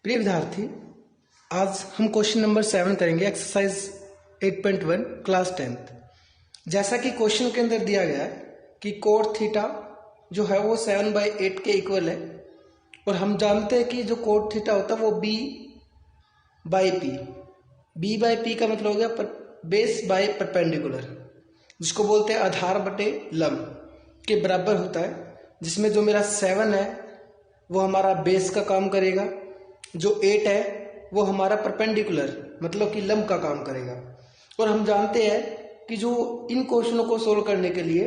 प्रिय विद्यार्थी, आज हम क्वेश्चन नंबर 7 करेंगे, एक्सरसाइज 8.1 क्लास 10th। जैसा कि क्वेश्चन के अंदर दिया गया है कि कोट थीटा जो है वो 7/8 के इक्वल है, और हम जानते हैं कि जो कोट थीटा होता है वो b/p। b/p का मतलब हो गया बेस बाय परपेंडिकुलर, जिसको बोलते हैं आधार बटे लंब के बराबर होता है, जिसमें जो मेरा 7 है वो हमारा बेस का काम करेगा, जो 8 है वो हमारा परपेंडिकुलर मतलब कि लंब का काम करेगा। और हम जानते हैं कि जो इन क्वेश्चनों को सोल्व करने के लिए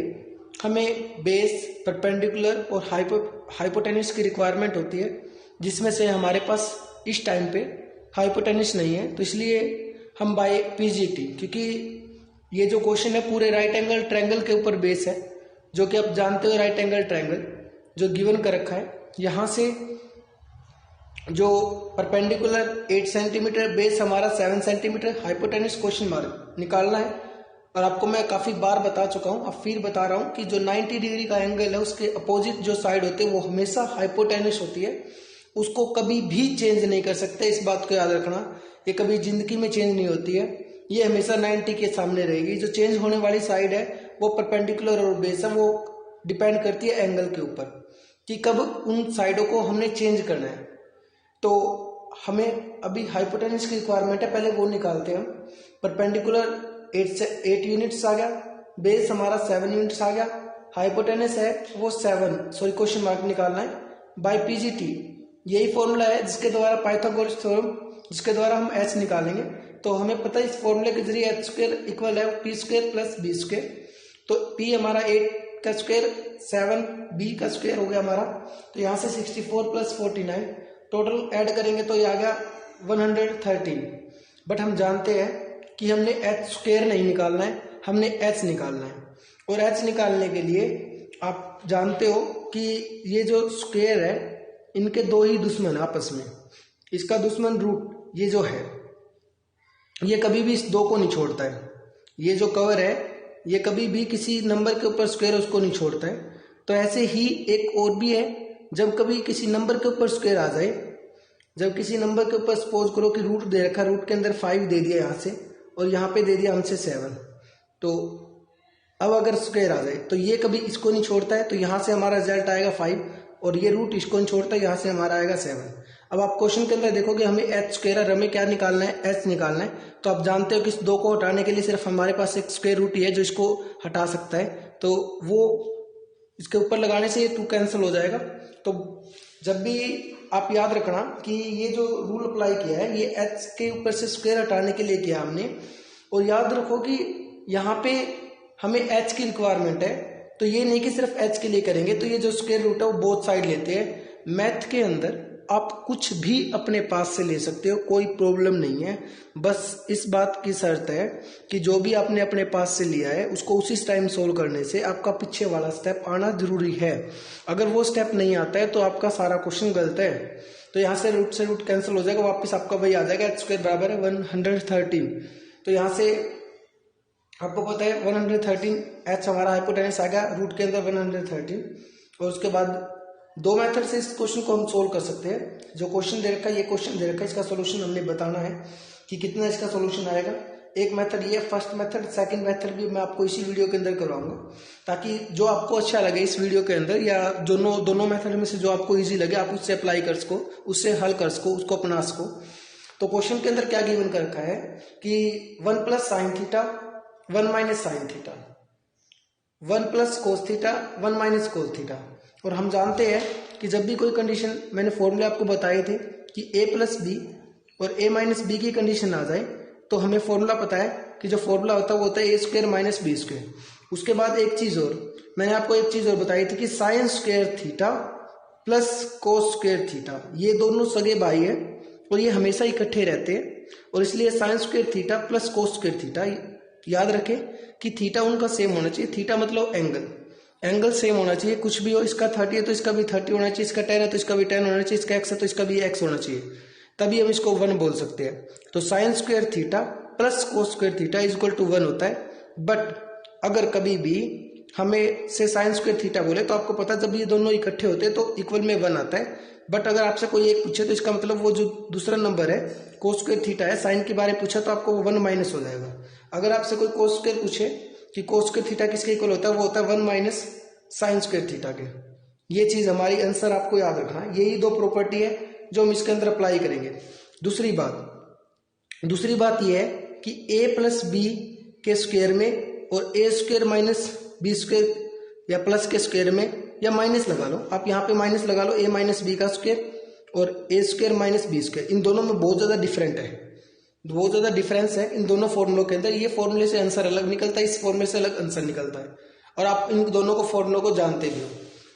हमें बेस, परपेंडिकुलर और हाइपोटेन्यूस की रिक्वायरमेंट होती है, जिसमें से हमारे पास इस टाइम पे हाइपोटेन्यूस नहीं है, तो इसलिए हम बाय पीजीटी, क्योंकि ये जो क्वेश्चन है पूरे राइट एंगल ट्रायंगल के ऊपर बेस है, जो कि आप जानते हो राइट एंगल ट्रायंगल जो गिवन कर रखा है। यहाँ से जो परपेंडिकुलर 8 सेंटीमीटर, बेस हमारा 7 सेंटीमीटर, हाइपोटेन्यूस क्वेश्चन मार्क निकालना है। और आपको मैं काफ़ी बार बता चुका हूँ, अब फिर बता रहा हूँ कि जो 90 डिग्री का एंगल है उसके अपोजिट जो साइड होते हैं वो हमेशा हाइपोटेन्यूस होती है, उसको कभी भी चेंज नहीं कर सकते। इस बात को याद रखना, ये कभी जिंदगी में चेंज नहीं होती है, ये हमेशा 90 के सामने रहेगी। जो चेंज होने वाली साइड है वो परपेंडिकुलर और बेस है, वो डिपेंड करती है एंगल के ऊपर कि कब उन साइडों को हमने चेंज करना है। तो हमें अभी हाइपोटेन्यूस की रिक्वायरमेंट है, पहले वो निकालते हैं हम। परपेंडिकुलर 8 यूनिट्स आ गया, बेस हमारा 7 यूनिट्स आ गया, हाइपोटेन्यूस है वो 7, क्वेश्चन मार्क निकालना है बाय पीजीटी। यही फॉर्मूला है जिसके द्वारा पाइथागोरस थ्योरम, जिसके द्वारा हम एच निकालेंगे। तो हमें पता है इस फॉर्मूले के जरिए एच स्क्वायर इक्वल है P square plus B square. तो पी हमारा 8 का स्क्वायर, 7 बी का स्क्वायर हो गया हमारा, तो यहाँ से 64 प्लस 49 टोटल ऐड करेंगे तो ये आ गया 113। बट हम जानते हैं कि हमने एच स्क्वायर नहीं निकालना है, हमने एच निकालना है। और एच निकालने के लिए आप जानते हो कि ये जो स्क्वायर है इनके दो ही दुश्मन आपस में, इसका दुश्मन रूट ये जो है ये कभी भी इस दो को नहीं छोड़ता है। ये जो कवर है ये कभी भी किसी नंबर के ऊपर स्क्वायर उसको नहीं छोड़ता है। तो ऐसे ही एक और भी है, जब कभी किसी नंबर के ऊपर स्क्वायर आ जाए, जब किसी नंबर के ऊपर सपोज करो कि रूट दे रखा, रूट के अंदर 5 दे दिया यहाँ से और यहाँ पे दे दिया हमसे 7, तो अब अगर स्क्वायर आ जाए तो ये कभी इसको नहीं छोड़ता है, तो यहाँ से हमारा रिजल्ट आएगा 5, और ये रूट इसको नहीं छोड़ता है, यहाँ से हमारा आएगा 7। अब आप क्वेश्चन के अंदर देखोगे हमें एच स्क्वायर और हमें क्या निकालना है, एच निकालना है। तो आप जानते हो कि इस दो को हटाने के लिए सिर्फ हमारे पास एक स्क्वायर रूट ही है जो इसको हटा सकता है, तो वो इसके ऊपर लगाने से ये 2 कैंसिल हो जाएगा। तो जब भी आप याद रखना कि ये जो रूल अप्लाई किया है ये एच के ऊपर से स्क्वायर हटाने के लिए किया हमने। और याद रखो कि यहाँ पे हमें एच की रिक्वायरमेंट है, तो ये नहीं कि सिर्फ एच के लिए करेंगे, तो ये जो स्क्वायर रूट है वो बोथ साइड लेते हैं। मैथ के अंदर आप कुछ भी अपने पास से ले सकते हो, कोई प्रॉब्लम नहीं है। बस इस बात की शर्त है कि जो भी आपने अपने पास से लिया है उसको उसी टाइम सोल्व करने से आपका पीछे वाला स्टेप आना जरूरी है। अगर वो स्टेप नहीं आता है तो आपका सारा क्वेश्चन गलत है। तो यहाँ से रूट कैंसिल हो जाएगा, वापस आपका वही आ जाएगा, एच स्क्वायर बराबर है 113। तो यहाँ से आपको पता है 113 एच हमारा हाइपोटेन्यूस आ गया, रूट के अंदर 113। और उसके बाद 2 मेथड से इस क्वेश्चन को हम सोल्व कर सकते हैं। जो क्वेश्चन दे रखा है, ये क्वेश्चन दे रखा है, इसका सोल्यूशन हमने बताना है कि कितना इसका सोल्यूशन आएगा। एक मेथड ये फर्स्ट मेथड, सेकंड मेथड भी मैं आपको इसी वीडियो के अंदर करवाऊंगा, ताकि जो आपको अच्छा लगे इस वीडियो के अंदर, या दोनों मेथड में से जो आपको ईजी लगे आप उससे अप्लाई कर सको, उससे हल कर सको, उसको अपना सको। तो क्वेश्चन के अंदर क्या गिवन कर रखा है कि 1 plus sine theta 1 minus sine theta, 1 plus cos theta 1 minus cos theta. और हम जानते हैं कि जब भी कोई कंडीशन, मैंने फॉर्मूले आपको बताए थे कि a प्लस बी और a माइनस बी की कंडीशन आ जाए तो हमें फॉर्मूला पता है कि जो फॉर्मूला होता है वो होता है ए स्क्वायर माइनस बी स्क्वायर। उसके बाद एक चीज़ और, मैंने आपको एक चीज़ और बताई थी कि sign square theta plus cos square theta, ये दोनों सगे भाई है और ये हमेशा इकट्ठे रहते हैं, और इसलिए sign square theta plus cos square theta, याद रखें कि थीटा उनका सेम होना चाहिए। थीटा मतलब एंगल सेम होना चाहिए, कुछ भी हो, इसका 30 है तो इसका भी 30 होना चाहिए, इसका 10 है तो इसका भी 10 होना चाहिए, इसका x है तो इसका भी x होना चाहिए, तभी हम इसको 1 बोल सकते हैं। तो sine square theta plus cos square theta is equal to 1 होता है। बट अगर कभी भी हमें से साइन स्क्वायर थीटा बोले तो आपको पता है जब ये दोनों इकट्ठे होते हैं तो इक्वल में 1 आता है। बट अगर आपसे कोई एक पूछे तो इसका मतलब वो जो दूसरा नंबर है कोस स्क्वायर थीटा है, साइन के बारे में पूछा तो आपको 1 माइनस हो जाएगा। अगर आपसे कोई कोस स्क्वायर पूछे कि कोस स्क्वायर थीटा किसके इक्वल होता है, वो होता है 1 माइनस साइन स्क्वायर थीटा के। ये चीज हमारी आंसर आपको याद रखना है। यही दो प्रॉपर्टी है जो हम इसके अंदर अप्लाई करेंगे। दूसरी बात यह है कि a प्लस बी के स्क्वायर में और a square minus B square या प्लस के स्क्वायर में, या माइनस लगा लो आप, यहाँ पे माइनस लगा लो, a माइनस बी का स्क्वायर और a square minus B square, इन दोनों में बहुत ज्यादा डिफरेंट है, बहुत ज्यादा डिफरेंस है इन दोनों फॉर्मूलों के अंदर। ये फॉर्मूले से आंसर अलग निकलता है, इस फॉर्मूले से अलग आंसर निकलता है, और आप इन दोनों को फॉर्मूलों को जानते भी हो।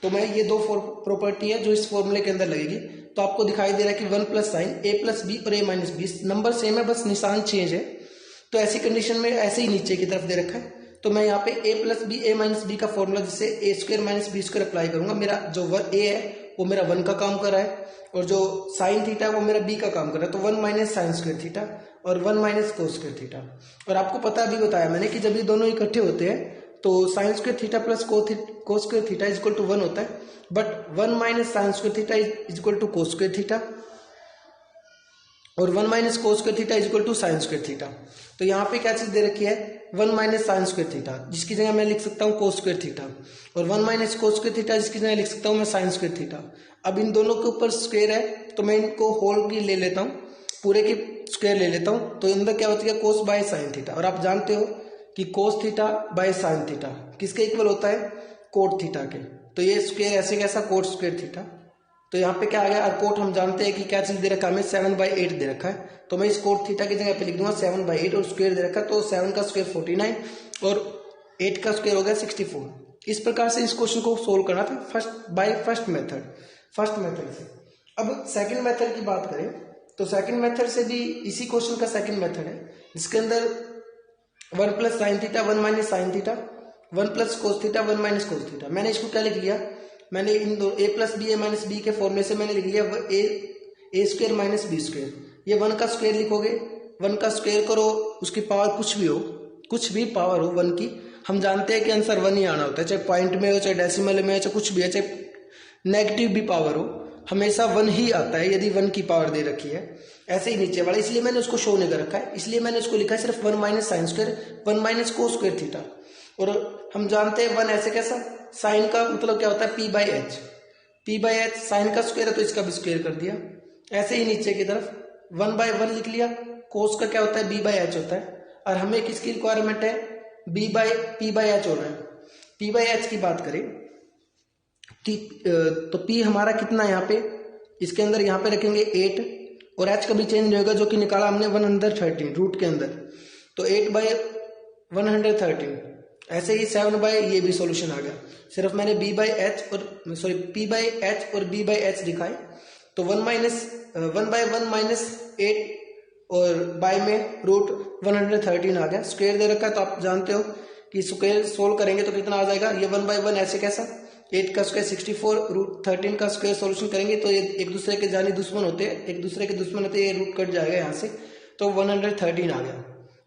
तो मैं ये दो प्रॉपर्टी है जो इस फॉर्मूले के अंदर लगेगी। तो आपको दिखाई दे रहा है कि 1 plus sign a plus B और a minus B, number same है बस निशान चेंज है। तो ऐसी कंडीशन में ऐसे ही नीचे की तरफ दे रखा है, तो मैं यहाँ पे a plus B a minus B का फॉर्मूला जिससे a square minus B square apply करूंगा। मेरा जो a है वो मेरा 1 का काम कर रहा है, और जो साइन थीटा है वो मेरा b का काम कर रहा है। तो 1 माइनस साइन स्क्वायर थीटा और 1 माइनस कोस स्क्वायर थीटा। और आपको पता अभी बताया मैंने कि जब ये दोनों इकट्ठे होते हैं तो sine square theta plus cos square theta is equal to 1 होता है, but 1 minus sine square theta is equal to cos square theta और 1 minus cos square theta is equal to sine square theta. तो यहाँ पे क्या चीज दे रखी है, 1 माइनस साइन स्क्वायर थीटा जिसकी जगह मैं लिख सकता हूँ कोस स्क्वायर थीटा, और 1 माइनस कोस स्क्वायर थीटा जिसकी जगह लिख सकता हूँ मैं साइन स्क्वायर थीटा। अब इन दोनों के ऊपर स्क्वायर है तो मैं इनको होल की ले लेता हूँ, पूरे की स्क्वायर ले लेता हूँ, तो अंदर क्या होता है कोस बाय साइन थीटा। और आप जानते हो कि cos theta by sine theta किसके इक्वल होता है, कोट थीटा के। तो ये स्क्वायर ऐसे कैसा, कोट स्क्वायर थीटा। तो यहाँ पे क्या आ गया, और कोट हम जानते हैं कि क्या चीज दे रखा है हमें, 7/8 दे रखा है। तो मैं इस कोट थीटा की जगह पे लिख दूंगा 7/8 और स्क्वायर दे रखा है, तो 7 का स्क्वायर 49 और 8 का स्क्वायर हो गया 64। इस प्रकार से इस क्वेश्चन को सोल्व करना था फर्स्ट मेथड से। अब सेकंड मेथड की बात करें तो सेकंड मेथड से भी इसी क्वेश्चन का सेकंड मेथड है, जिसके अंदर 1 plus sine theta 1 minus sine theta 1 plus cos theta 1 minus cos theta. मैंने इसको क्या लिख लिया, मैंने इन दो a plus B a minus B के फॉर्मूले से मैंने लिख लिया a square minus B square. ये 1 का स्क्वायर लिखोगे, 1 का स्क्वायर करो, उसकी पावर कुछ भी हो, कुछ भी पावर हो 1 की, हम जानते हैं कि आंसर 1 ही आना होता है, चाहे पॉइंट में हो, चाहे डेसिमल में हो, चाहे कुछ भी है, चाहे नेगेटिव भी पावर हो, हमेशा 1 ही आता है यदि 1 की पावर दे रखी है। ऐसे ही नीचे वाला, इसलिए मैंने उसको शो नहीं कर रखा है, इसलिए मैंने उसको लिखा है सिर्फ 1 minus sine square 1 minus cos square theta. और हम जानते हैं 1 ऐसे कैसा, साइन का मतलब क्या होता है p/h साइन का स्क्वायर है तो इसका भी स्क्वायर कर दिया। ऐसे ही नीचे की तरफ 1/1 लिख लिया, कोस का क्या होता है b/h होता है, और हमें किसकी रिक्वायरमेंट है p/h होना है। p/h की बात करें तो p हमारा कितना है यहाँ पे, इसके अंदर यहाँ पे रखेंगे 8 और h कभी चेंज नहीं होगा जो कि निकाला हमने 113 रूट के अंदर, तो 8/113। ऐसे ही 7 ये भी सॉल्यूशन आ गया, सिर्फ मैंने p/h और b/h दिखाए। तो 1/1 माइनस 8 और बाय में रूट 113 आ गया, स्क्वायर दे रखा है तो आप जानते हो कि स्क्वायर सोल्व करेंगे तो कितना आ जाएगा। ये 1/1 ऐसे कैसा, 8 का स्क्वायर 64 रूट 13 का स्क्वायर सॉल्यूशन करेंगे तो ये एक दूसरे के जानी दुश्मन होते हैं, एक दूसरे के दुश्मन होते हैं, ये रूट कट जाएगा यहाँ से, तो 113 आ गया।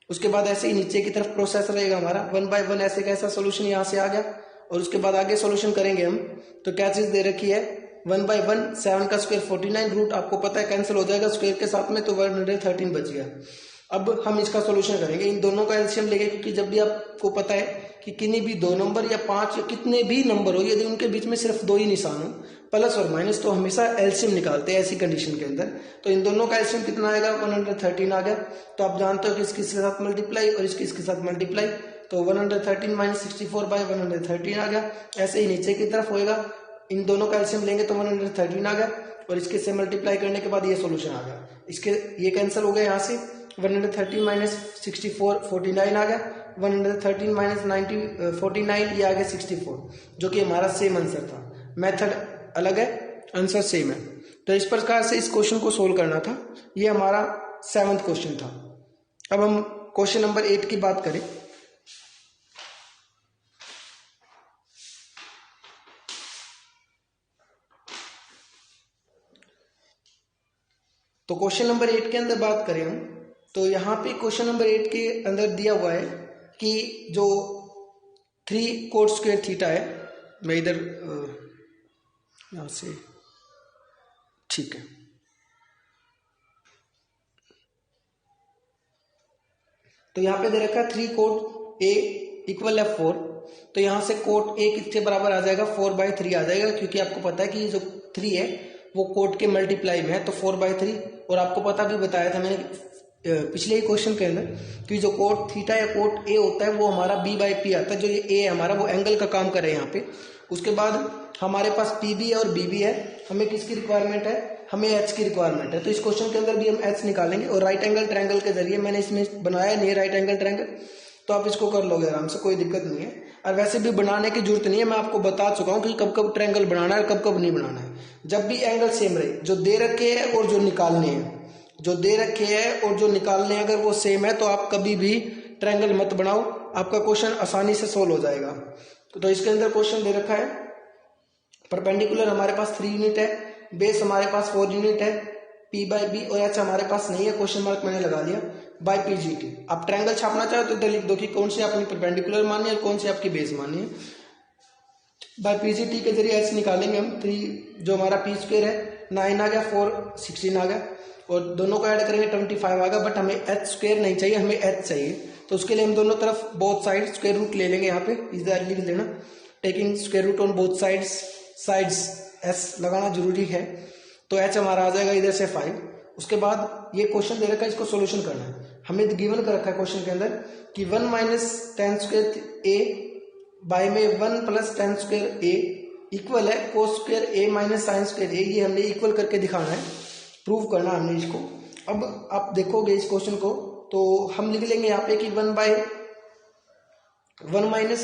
उसके बाद ऐसे ही नीचे की तरफ प्रोसेस रहेगा हमारा 1/1 ऐसे कैसा सॉल्यूशन यहाँ से आ गया, और उसके बाद आगे सॉल्यूशन करेंगे हम तो क्या चीज दे रखी है 1/1 7 का स्क्वायर 49 रूट आपको पता है कैंसिल हो जाएगा स्क्वायर के साथ में, तो 113 बच गया। अब हम इसका सॉल्यूशन करेंगे, इन दोनों का एलसीएम लेंगे, क्योंकि जब भी आपको पता है कि किन्हीं भी 2 नंबर या 5 या कितने भी नंबर हो, यदि उनके बीच में सिर्फ 2 ही निशान हो प्लस और माइनस, तो हमेशा एलसीएम निकालते हैं ऐसी कंडीशन के अंदर। तो इन दोनों का एलसीएम कितना आएगा 113 आ गया। तो आप जानते हो कि इसके साथ मल्टीप्लाई और इसके साथ मल्टीप्लाई, तो 113 माइनस 64/113 आ गया। ऐसे ही नीचे की तरफ होएगा, इन दोनों का एलसीएम लेंगे तो 113 आ गया, और इसके से मल्टीप्लाई करने के बाद ये सॉल्यूशन आ गया। इसके ये कैंसिल हो गया यहाँ से, 113 माइनस 64 49 आ गया, 113 माइनस 49 ये आ गया 64, जो कि हमारा सेम आंसर था। मेथड अलग है, आंसर सेम है। तो इस प्रकार से इस क्वेश्चन को सोल्व करना था, ये हमारा 7th क्वेश्चन था। अब हम क्वेश्चन नंबर 8 की बात करें तो क्वेश्चन नंबर 8 के अंदर बात करें हम, तो यहाँ पे क्वेश्चन नंबर 8 के अंदर दिया हुआ है कि जो 3 कोट स्क्वायर थीटा है, मैं इधर यहाँ से ठीक है, तो यहाँ पे दे रखा है 3 कोट ए इक्वल है 4, तो यहाँ से कोट ए किसके बराबर आ जाएगा, 4/3 आ जाएगा, क्योंकि आपको पता है कि जो 3 है वो कोट के मल्टीप्लाई में है, तो 4/3। और आपको पता भी बताया था मैंने पिछले ही क्वेश्चन के अंदर कि जो कोट थीटा या कोट ए होता है वो हमारा b/p आता है, जो ये ए है हमारा वो एंगल का काम करे यहाँ पे। उसके बाद हमारे पास पी भी है और बी भी है, हमें किसकी रिक्वायरमेंट है, हमें एच की रिक्वायरमेंट है। तो इस क्वेश्चन के अंदर भी हम एच निकालेंगे, और राइट एंगल ट्रायंगल के जरिए मैंने इसमें बनाया नहीं है राइट एंगल ट्रायंगल, तो आप इसको कर लोगे आराम से, कोई दिक्कत नहीं है। और वैसे भी बनाने की जरूरत नहीं है, मैं आपको बता चुका हूँ कि कब कब ट्रायंगल बनाना है, कब कब नहीं बनाना है। जब भी एंगल सेम रहे, जो दे रखे हैं और जो निकालने हैं, जो दे रखे हैं और जो निकालने हैं अगर वो सेम है तो आप कभी भी ट्रायंगल मत बनाओ, आपका क्वेश्चन आसानी से सोल्व हो जाएगा। तो इसके अंदर क्वेश्चन दे रखा है, परपेंडिकुलर हमारे पास 3 यूनिट है, बेस हमारे पास 4 यूनिट है, p/b और h हमारे पास नहीं है, क्वेश्चन मार्क मैंने लगा लिया, बाय pgt। आप ट्रायंगल छापना चाहो तो इधर लिख दो कि कौन सी आपकी परपेंडिकुलर माननी है और कौन सी आपकी बेस माननी है। बाय pgt के जरिए h निकालेंगे हम, 3 जो हमारा p स्क्वायर है 9 आ गया, 4 16 आ गया, और दोनों को ऐड करेंगे 25 आ गया। बट हमें h स्क्वायर नहीं चाहिए, हमें h चाहिए, तो उसके लिए हम दोनों तरफ बोथ साइड स्क्वायर रूट ले लेंगे। यहाँ पे इधर लिख लेना, taking square root on both sides s लगाना जरूरी है। तो h हमारा आ जाएगा इधर से 5। उसके बाद ये क्वेश्चन दे रखा है, इसको सोल्यूशन करना है। हमें गिवन कर रखा है क्वेश्चन के अंदर कि 1 - tan स्क्वायर a बाय में 1 + tan स्क्वायर a इक्वल है cos square a - sin square a। ये हमने इक्वल करके दिखाना है, प्रूव करना है हमने इसको। अब आप देखोगे इस क्वेश्चन को तो हम लिख लेंगे यहाँ पे कि 1/1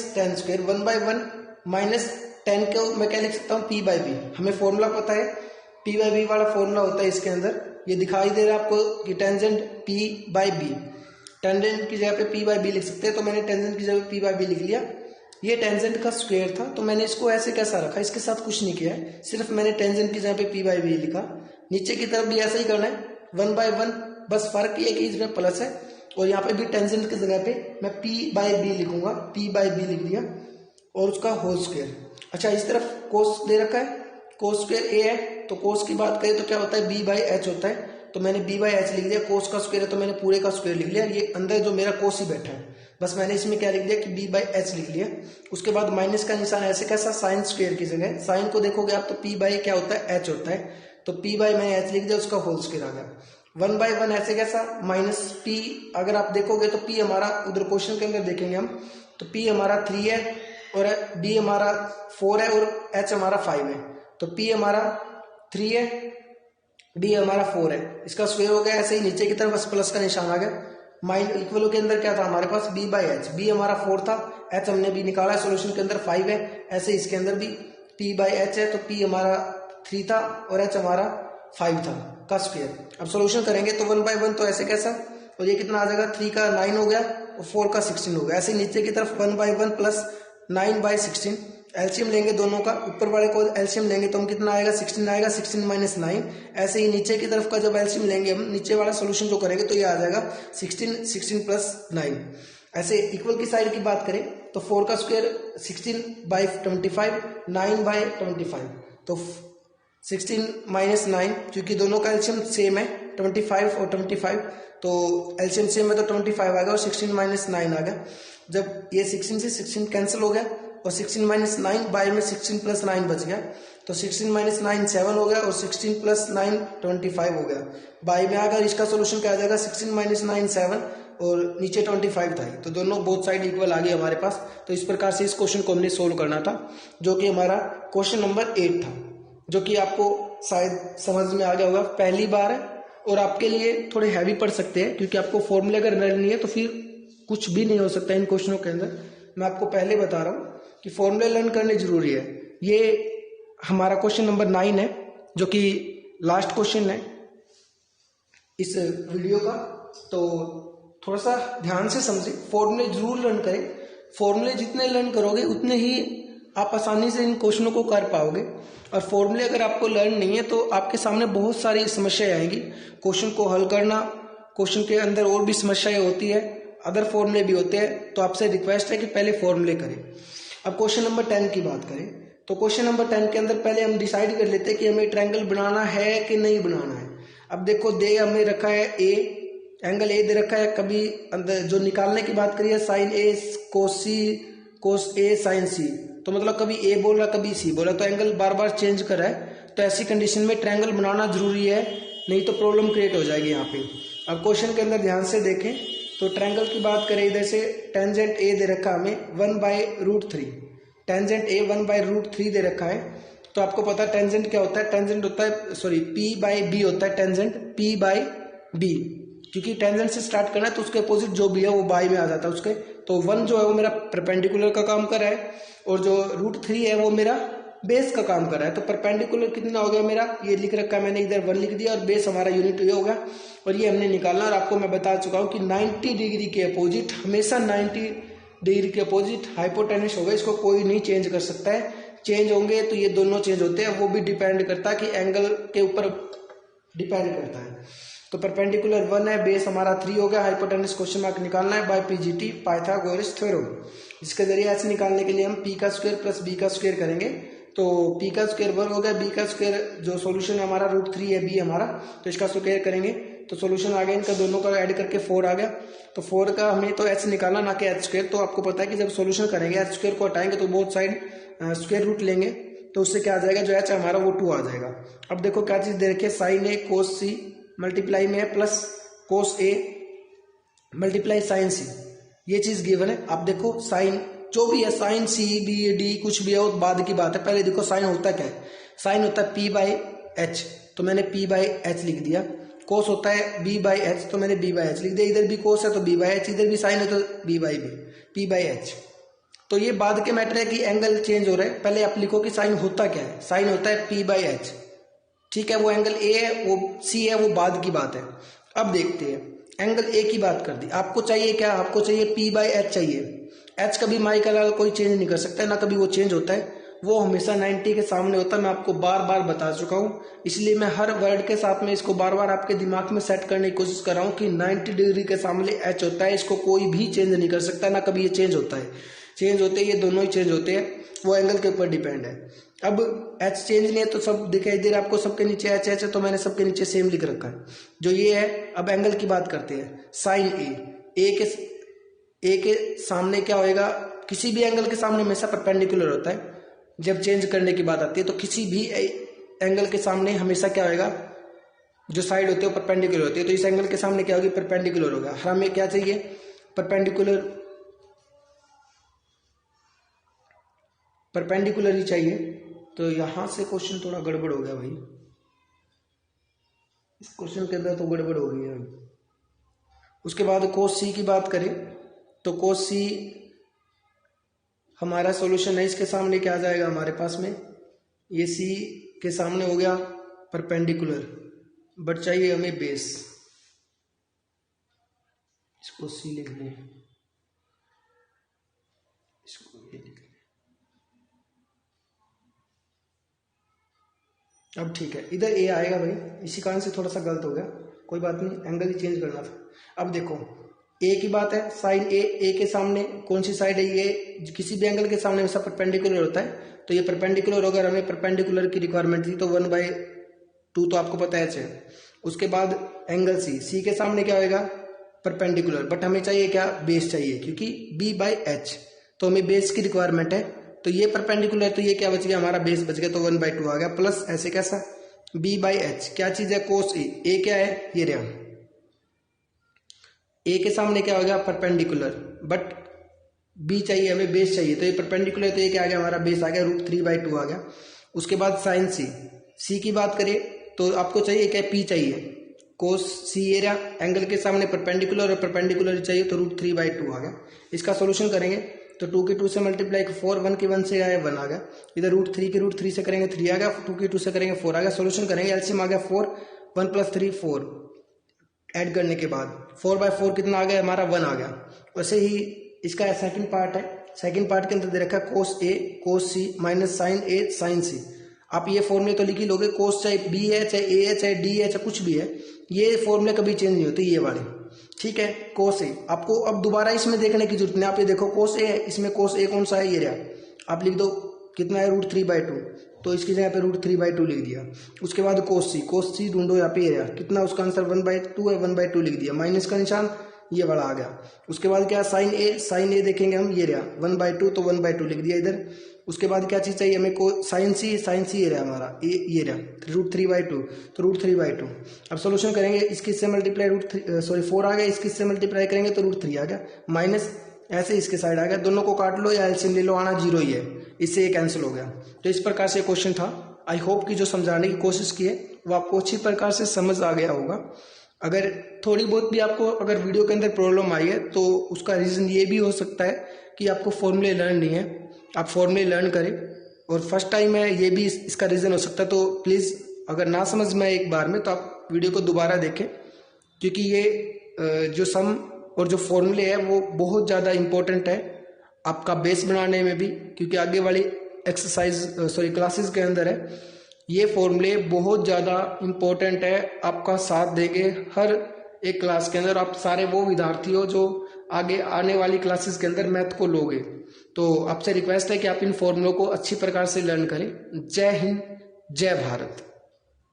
- tan स्क्वायर 1/1 माइनस tan को मैं क्या लिख सकता हूँ, p/b। हमें फॉर्मूला पता है, p/b वाला फॉर्मूला होता है इसके अंदर, ये दिखाई दे रहा है आपको कि टेंजेंट p/b, टेंजेंट की जगह पे p/b लिख सकते हैं, तो मैंने टेंजेंट की जगह p/b लिख लिया। ये टेंजेंट का स्क्वायर था, तो मैंने इसको ऐसे कैसा रखा, इसके साथ कुछ नहीं किया है, सिर्फ मैंने टेंजेंट की जगह पे p/b लिखा। नीचे की तरफ भी ऐसा ही करना है, 1/1, बस फर्क ये कि इसमें प्लस है, और यहाँ पे भी टेंजेंट की जगह पे मैं p/b लिखूंगा, p/b लिख दिया, और उसका होल स्क्वायर। अच्छा, इस तरफ कोस दे रखा है, कोस स्क्वायर a है, तो कोस की बात करें तो क्या होता है, b/h होता है, तो मैंने b/h लिख दिया। कोस का स्क्वायर है तो मैंने पूरे का स्क्वायर लिख लिया, ये अंदर जो मेरा कोस ही बैठा है, बस मैंने इसमें क्या लिख दिया कि b/h लिख लिया। उसके बाद माइनस का निशान ऐसे कैसा, साइन स्क्वायर की जगह, साइन को देखोगे आप तो p/ क्या होता है, h होता है, तो p/ मैंने h लिख दिया, उसका होल स्क्वायर आ गया। 1/1 ऐसे कैसा, माइनस p, अगर आप देखोगे तो p हमारा उधर क्वेश्चन के अंदर देखेंगे हम, तो p हमारा 3 है और b हमारा 4 है और h हमारा 5 है, तो p हमारा 3 है, b हमारा 4 है, इसका स्क्वायर हो गया। ऐसे ही नीचे की तरफ बस प्लस का निशान आ गया। माइनस इक्वल के अंदर क्या था हमारे पास, b/h, b हमारा 4 था, h हमने भी निकाला है, सोल्यूशन के अंदर 5 है, ऐसे इसके अंदर भी p/h है, तो p हमारा 3 था और h हमारा 5 था का स्क्वायर। अब सोल्यूशन करेंगे तो 1/1 तो ऐसे कैसा, और ये कितना आ जाएगा, 3 का 9 हो गया और 4 का 16 हो गया। ऐसे नीचे की तरफ 1/1 प्लस 9/16, एलसीएम लेंगे दोनों का, ऊपर वाले को एलसीएम लेंगे तो हम कितना आएगा, 16 आएगा, 16 - 9। ऐसे ही नीचे की तरफ का जब एलसीएम लेंगे हम, नीचे वाला सोल्यूशन जो करेंगे तो ये आ जाएगा 16 + 9। ऐसे इक्वल की साइड की बात करें तो 4 का स्क्वायर 16/25, 9/25, तो 16 - 9, क्योंकि दोनों का एलसीएम सेम है 25 और 25, तो एलसीएम सेम है तो 25 आ गया और 16 - 9 आ गया। जब ये 16 से 16 कैंसिल हो गया और 16 - 9 बाय में 16 + 9 बच गया, तो 16 - 9 7 हो गया और 16 + 9 25 हो गया। बाय में अगर इसका सोल्यूशन क्या आ जाएगा, 16 - 9 7 और नीचे 25 था, तो दोनों बोथ साइड इक्वल आ गई हमारे पास। तो इस प्रकार से इस क्वेश्चन को हमने सोल्व करना था, जो कि हमारा क्वेश्चन नंबर 8 था, जो कि आपको शायद समझ में आ गया होगा, पहली बार है और आपके लिए थोड़े हैवी पड़ सकते हैं, क्योंकि आपको फॉर्मूले अगर लर्न नहीं है तो फिर कुछ भी नहीं हो सकता इन क्वेश्चनों के अंदर। मैं आपको पहले बता रहा हूँ कि फॉर्मूले लर्न करने जरूरी है। ये हमारा क्वेश्चन नंबर 9 है, जो कि लास्ट क्वेश्चन है इस वीडियो का, तो थोड़ा सा ध्यान से समझे, फॉर्मूले जरूर लर्न करें। फॉर्मूले जितने लर्न करोगे उतने ही आप आसानी से इन क्वेश्चनों को कर पाओगे, और फॉर्मूले अगर आपको लर्न नहीं है तो आपके सामने बहुत सारी समस्याएं आएंगी। क्वेश्चन को हल करना, क्वेश्चन के अंदर और भी समस्याएं होती है, अदर फॉर्मूले भी होते हैं, तो आपसे रिक्वेस्ट है कि पहले फॉर्मूले करें। अब क्वेश्चन नंबर 10 की बात करें तो क्वेश्चन नंबर 10 के अंदर पहले हम डिसाइड कर लेते हैं कि हमें ट्रायंगल बनाना है कि नहीं बनाना है। अब देखो दे हमें रखा है ए, एंगल ए दे रखा है, कभी अंदर जो निकालने की बात करिए साइन ए कोस सी कोस ए साइन सी, तो मतलब कभी ए बोला कभी सी बोला, तो एंगल बार बार चेंज कर रहा है। तो ऐसी कंडीशन में ट्रायंगल बनाना जरूरी है, नहीं तो प्रॉब्लम क्रिएट हो जाएगी यहाँ पे। अब क्वेश्चन के अंदर ध्यान से देखें तो ट्रायंगल की बात करें, इधर से टेंजेंट ए दे रखा हमें 1/√3, टेंजेंट ए 1/√3 दे रखा है। तो आपको पता है टेंजेंट क्या होता है, टेंजेंट होता है सॉरी P/B होता है, टेंजेंट P/B, क्योंकि टेंजेंट से स्टार्ट करना है तो उसके अपोजिट जो भी है वो बाई में आ जाता है उसके। तो 1 जो है वो मेरा परपेंडिकुलर का काम कर रहा है और जो √3 है वो मेरा बेस का काम कर रहा है। तो परपेंडिकुलर कितना हो गया मेरा, ये लिख रखा है मैंने, इधर 1 लिख दिया, और बेस हमारा यूनिट ये होगा और ये हमने निकालना। और आपको मैं बता चुका हूँ कि 90 डिग्री के अपोजिट, हमेशा 90 डिग्री के अपोजिट हाइपोटेनस होगा, इसको कोई नहीं चेंज कर सकता है। चेंज होंगे तो ये दोनों चेंज होते हैं, वो भी डिपेंड करता है कि एंगल के ऊपर डिपेंड करता है। तो परपेंडिकुलर 1 है, बेस हमारा 3 हो गया, हाइपोटेनस क्वेश्चन मार्क निकालना है बाय पीजीटी पाइथागोरस थ्योरम। इसके जरिए ऐसे निकालने के लिए हम p का स्क्वायर प्लस b का स्क्वायर करेंगे। तो p का स्क्वायर 1 हो गया, b का स्क्वायर जो सॉल्यूशन है हमारा √3 है b हमारा, तो इसका स्क्वायर करेंगे तो सॉल्यूशन आ गया, इनका दोनों का ऐड करके 4 आ गया। तो 4 का हमें तो h निकालना ना कि h स्क्वायर। तो आपको पता है कि जब सॉल्यूशन करेंगे h स्क्वायर को हटाएंगे तो बोथ साइड स्क्वायर रूट लेंगे, तो उससे क्या आ जाएगा, जो h हमारा वो 2 आ जाएगा। अब देखो क्या चीज दे रखी है, साइन ए कोस सी मल्टीप्लाई में है plus cos A multiply sign सी, ये चीज गिवन है। अब देखो साइन जो भी है, साइन सी बी डी कुछ भी है वो बाद की बात है, पहले देखो साइन होता क्या है, साइन होता है P/H, तो मैंने P/H लिख दिया। कोस होता है B/H, तो मैंने B/H लिख दिया। इधर भी कोस है तो B/H, इधर भी साइन है तो B/B, P/H। तो ये बाद के मैटर है कि एंगल चेंज हो रहा है, पहले आप लिखो कि साइन होता क्या है, साइन होता है P/H, ठीक है, वो एंगल ए है वो सी है, वो बाद की बात है। अब देखते हैं, एंगल ए की बात कर दी, आपको चाहिए क्या, आपको चाहिए P/H चाहिए। H कभी माई के अलावा कोई चेंज नहीं कर सकता है, ना कभी वो चेंज होता है, वो हमेशा 90 के सामने होता है। मैं आपको बार बार बता चुका हूँ, इसलिए मैं हर वर्ड के साथ में इसको बार बार आपके दिमाग में सेट करने की कोशिश कर रहा हूँ कि 90 डिग्री के सामने H होता है, इसको कोई भी चेंज नहीं कर सकता, ना कभी ये चेंज होता है। चेंज होते हैं ये दोनों ही चेंज होते हैं, वो एंगल के ऊपर डिपेंड है। अब H चेंज नहीं है तो सब दिखाई दे रहा है आपको, सबके नीचे H है तो मैंने सबके नीचे सेम लिख रखा है जो ये है। अब एंगल की बात करते हैं, साइन ए के सामने क्या होएगा, किसी भी एंगल के सामने हमेशा परपेंडिकुलर होता है। जब चेंज करने की बात आती है तो किसी भी एंगल के सामने हमेशा क्या होएगा, जो साइड होती है वो परपेंडिकुलर होती है। तो इस एंगल के सामने क्या होगी, परपेंडिकुलर होगा। हमें क्या चाहिए, परपेंडिकुलर ही चाहिए। तो यहां से क्वेश्चन थोड़ा गड़बड़ हो गया भाई, इस क्वेश्चन के अंदर तो गड़बड़ हो गई है। उसके बाद कोस सी की बात करें तो कोस सी हमारा सॉल्यूशन है, इसके सामने क्या आ जाएगा हमारे पास में, ये सी के सामने हो गया परपेंडिकुलर, बट चाहिए हमें बेस, इसको सी लिख लें, इसको ये लिख लें। अब ठीक है, इधर ए आएगा भाई, इसी कारण से थोड़ा सा गलत हो गया, कोई बात नहीं, एंगल ही चेंज करना था। अब देखो ए की बात है, साइन ए के सामने कौन सी साइड है, ये किसी भी एंगल के सामने हमेशा परपेंडिकुलर होता है, तो ये परपेंडिकुलर होगा। हमें परपेंडिकुलर की रिक्वायरमेंट थी तो 1/2 तो आपको पता है। उसके बाद एंगल सी के सामने क्या होगा, परपेंडिकुलर, बट हमें चाहिए क्या, बेस चाहिए, क्योंकि B/H, तो हमें बेस की रिक्वायरमेंट है। तो ये परपेंडिकुलर, तो ये क्या बच गया, हमारा बेस बच गया, तो 1/2 आ गया, प्लस ऐसे कैसा B/H, क्या चीज है, कोस ए क्या है, ये रहा, ए के सामने क्या हो गया, परपेंडिकुलर, बट बी चाहिए हमें, बेस चाहिए, तो ये परपेंडिकुलर, तो ये क्या आ गया, हमारा बेस आ गया, √3/2 आ गया। उसके बाद साइन सी की बात करें तो आपको चाहिए क्या, पी चाहिए, कोस सी एरिया, एंगल के सामने परपेंडिकुलर और परपेंडिकुलर चाहिए, तो √3/2 आ गया। इसका सोल्यूशन करेंगे तो 2 के 2 से मल्टीप्लाई 4, 1 के 1 से आया 1 आ गया, इधर √3 के √3 से करेंगे 3 आ गया, 2 के 2 से करेंगे 4 आ गया। सोल्यूशन करेंगे, एलसीएम आ गया 4, 1 + 3 4, ऐड करने के बाद 4/4 कितना आ गया, हमारा 1 आ गया। वैसे ही इसका सेकंड पार्ट है, सेकंड पार्ट के अंदर दे रखा है कोस ए कोस सी माइनस साइन ए साइन सी। आप ये फॉर्मूले तो लिख ही लोगे, कोस चाहे बी है चाहे ए है चाहे डी है चाहे कुछ भी है, ये फॉर्मूले कभी चेंज नहीं होते, ये वाले, ठीक है। कोस ए आपको अब दोबारा इसमें देखने की जरूरत नहीं, आप ये देखो कोस ए है, इसमें कोस ए कौन सा है, ये रहा, आप लिख दो कितना है √3/2, तो इसकी जगह पे √3/2 लिख दिया। उसके बाद cos c ढूंढो यहाँ पे एरिया कितना, उसका आंसर 1/2 है, 1/2 लिख दिया, माइनस का निशान ये वाला आ गया। उसके बाद क्या sin a देखेंगे हम, ये रहा 1/2 तो 1/2 लिख दिया इधर। उसके बाद क्या चीज़ चाहिए हमें को sin c ये रहा हमारा ये रहा √3/2 तो √3/2। अब सोल्यूशन करेंगे, इसकी से मल्टीप्लाई 4 आ गया, इसकी से मल्टीप्लाई करेंगे तो √3 आ गया, माइनस ऐसे इसके साइड आ गया, दोनों को काट लो या एलसीएम ले लो, आना 0 ही है, इससे ये कैंसिल हो गया। तो इस प्रकार से क्वेश्चन था। आई होप कि जो समझाने की कोशिश की है वो आपको अच्छी प्रकार से समझ आ गया होगा। अगर थोड़ी बहुत भी आपको अगर वीडियो के अंदर प्रॉब्लम आई है तो उसका रीज़न ये भी हो सकता है कि आपको फॉर्मूले लर्न नहीं है, आप फॉर्मूले लर्न करें, और फर्स्ट टाइम है ये भी इसका रीज़न हो सकता है। तो प्लीज़ अगर ना समझ में एक बार में तो आप वीडियो को दोबारा देखें, क्योंकि ये जो सम और जो फॉर्मूले है वो बहुत ज़्यादा इम्पोर्टेंट है आपका बेस बनाने में भी, क्योंकि आगे वाली क्लासेस के अंदर है ये फॉर्मूले बहुत ज़्यादा इम्पोर्टेंट है, आपका साथ देंगे हर एक क्लास के अंदर। आप सारे वो विद्यार्थी हो जो आगे आने वाली क्लासेस के अंदर मैथ को लोगे, तो आपसे रिक्वेस्ट है कि आप इन फॉर्मूलों को अच्छी प्रकार से लर्न करें। जय हिंद, जय भारत।